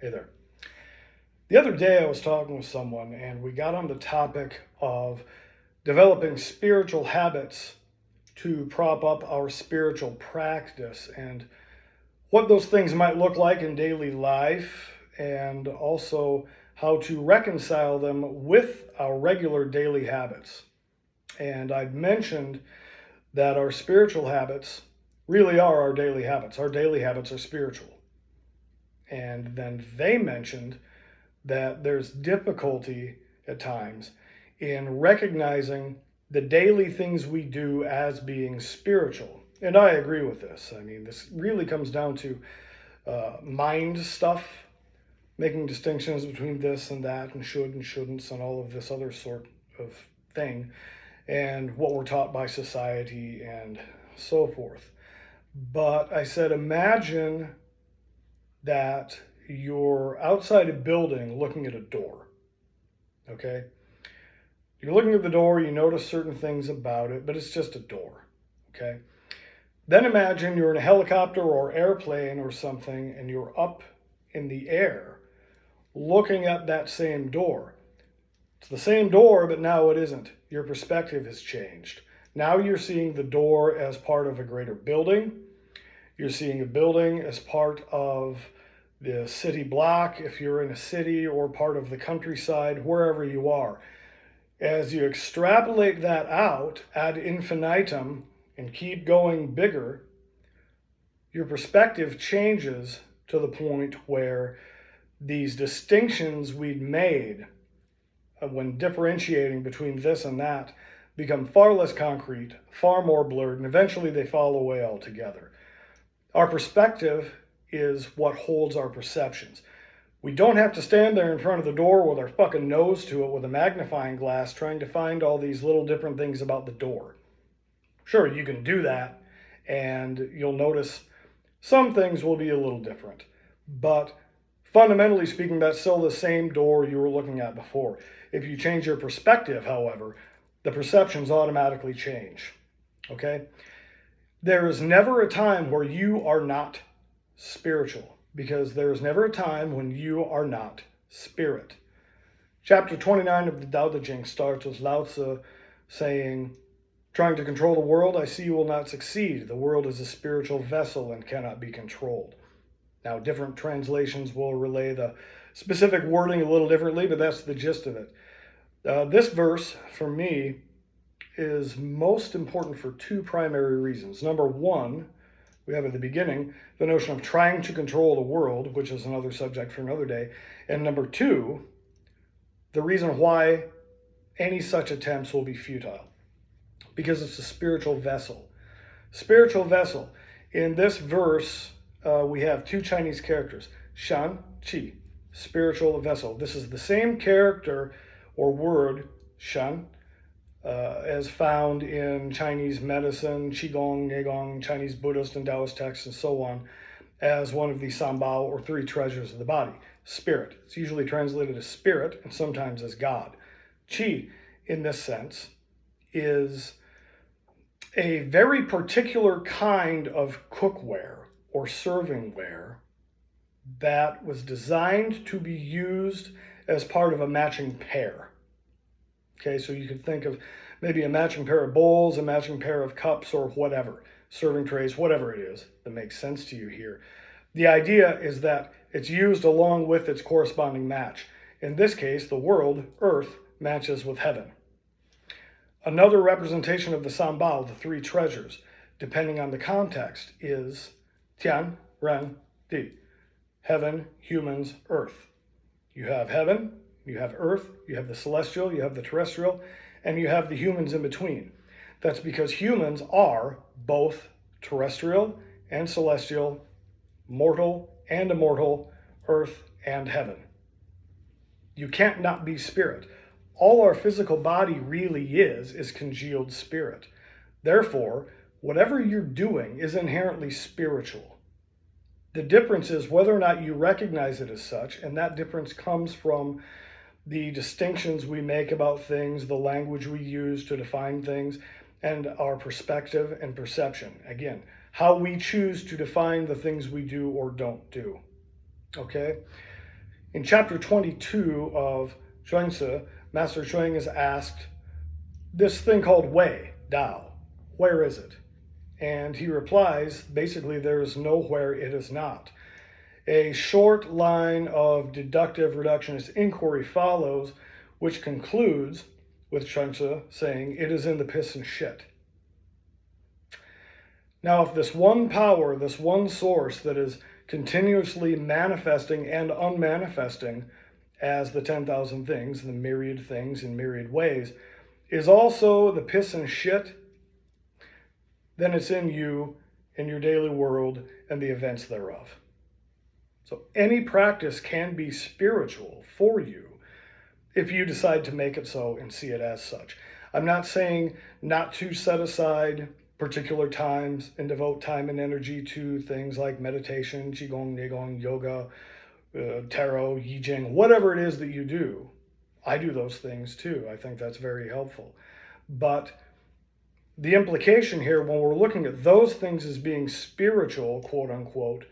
Hey there. The other day I was talking with someone and we got on the topic of developing spiritual habits to prop up our spiritual practice and what those things might look like in daily life, and also how to reconcile them with our regular daily habits. And I'd mentioned that our spiritual habits really are our daily habits. Our daily habits are spiritual. And then they mentioned that there's difficulty at times in recognizing the daily things we do as being spiritual. And I agree with this. I mean, this really comes down to mind stuff, making distinctions between this and that, and should and shouldn'ts, and all of this other sort of thing, and what we're taught by society and so forth. But I said, imagine that you're outside a building looking at a door. Okay? You're looking at the door, you notice certain things about it, but it's just a door. Okay? Then imagine you're in a helicopter or airplane or something and you're up in the air looking at that same door. It's the same door, but now it isn't. Your perspective has changed. Now you're seeing the door as part of a greater building. You're seeing a building as part of the city block, if you're in a city, or part of the countryside, wherever you are. As you extrapolate that out ad infinitum and keep going bigger, your perspective changes to the point where these distinctions we'd made when differentiating between this and that become far less concrete, far more blurred, and eventually they fall away altogether. Our perspective is what holds our perceptions. We don't have to stand there in front of the door with our fucking nose to it with a magnifying glass trying to find all these little different things about the door. Sure, you can do that, and you'll notice some things will be a little different. But fundamentally speaking, that's still the same door you were looking at before. If you change your perspective, however, the perceptions automatically change. Okay? There is never a time where you are not spiritual, because there is never a time when you are not spirit. Chapter 29 of the Tao Te Ching starts with Lao Tzu saying, "Trying to control the world, I see you will not succeed. The world is a spiritual vessel and cannot be controlled." Now, different translations will relay the specific wording a little differently, but that's the gist of it. This verse, for me, is most important for two primary reasons. Number one, we have at the beginning the notion of trying to control the world, which is another subject for another day. And number two, the reason why any such attempts will be futile. Because it's a spiritual vessel. Spiritual vessel. In this verse, we have two Chinese characters, Shan, Qi, spiritual vessel. This is the same character or word, Shan, as found in Chinese medicine, Qigong, Neigong, Chinese Buddhist and Taoist texts, and so on, as one of the Sanbao or three treasures of the body. Spirit. It's usually translated as spirit and sometimes as God. Qi, in this sense, is a very particular kind of cookware or servingware that was designed to be used as part of a matching pair. Okay, so you could think of maybe a matching pair of bowls, a matching pair of cups, or whatever, serving trays, whatever it is that makes sense to you here. The idea is that it's used along with its corresponding match. In this case, the world, Earth, matches with heaven. Another representation of the Sanbao, the three treasures, depending on the context, is Tian, Ren, Di. Heaven, humans, earth. You have heaven, you have earth, you have the celestial, you have the terrestrial, and you have the humans in between. That's because humans are both terrestrial and celestial, mortal and immortal, earth and heaven. You can't not be spirit. All our physical body really is congealed spirit. Therefore, whatever you're doing is inherently spiritual. The difference is whether or not you recognize it as such, and that difference comes from the distinctions we make about things, the language we use to define things, and our perspective and perception. Again, how we choose to define the things we do or don't do. Okay? In chapter 22 of Zhuangzi, Master Zhuang is asked this thing called Wei, Tao, where is it? And he replies, basically, there is nowhere it is not. A short line of deductive reductionist inquiry follows, which concludes with Zhuangzi saying, it is in the piss and shit. Now, if this one power, this one source that is continuously manifesting and unmanifesting as the 10,000 things, the myriad things in myriad ways, is also the piss and shit, then it's in you, in your daily world, and the events thereof. So any practice can be spiritual for you if you decide to make it so and see it as such. I'm not saying not to set aside particular times and devote time and energy to things like meditation, qigong, neigong, yoga, tarot, yi jing, whatever it is that you do. I do those things too. I think that's very helpful. But the implication here, when we're looking at those things as being spiritual, quote unquote,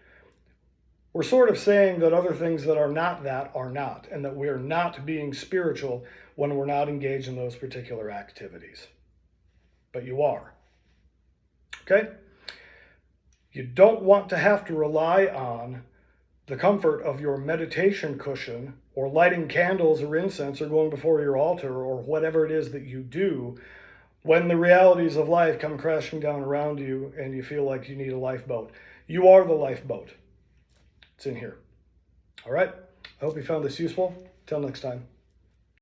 we're sort of saying that other things that are not that are not, and that we're not being spiritual when we're not engaged in those particular activities. But you are. Okay? You don't want to have to rely on the comfort of your meditation cushion or lighting candles or incense or going before your altar or whatever it is that you do when the realities of life come crashing down around you and you feel like you need a lifeboat. You are the lifeboat. It's in here. All right? I hope you found this useful. Till next time.